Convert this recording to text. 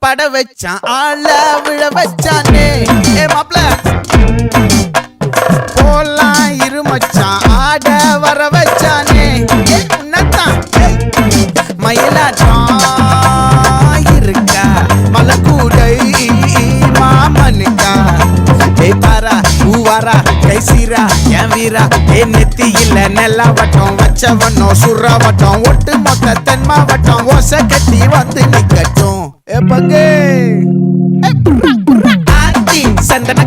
பட வச்சான் ஆள விழ வச்சானே மாப்ள போலாம் இருமச்சான் ஆட வர வச்சானே உன்னத்தான் மயிலாட்டம் இருக்கா மலக்கூடை மாமனுக்கா பாரா பூவாரா கைசீரா என் வீரா நெத்தி இல்ல நெல்லா வட்டம் வச்சவனோ சுறா வட்டம் ஒட்டு மொத்த தென் மாவட்டம் ஓசை கட்டி வந்து நிக்கட்டும் பங்கே சந்தன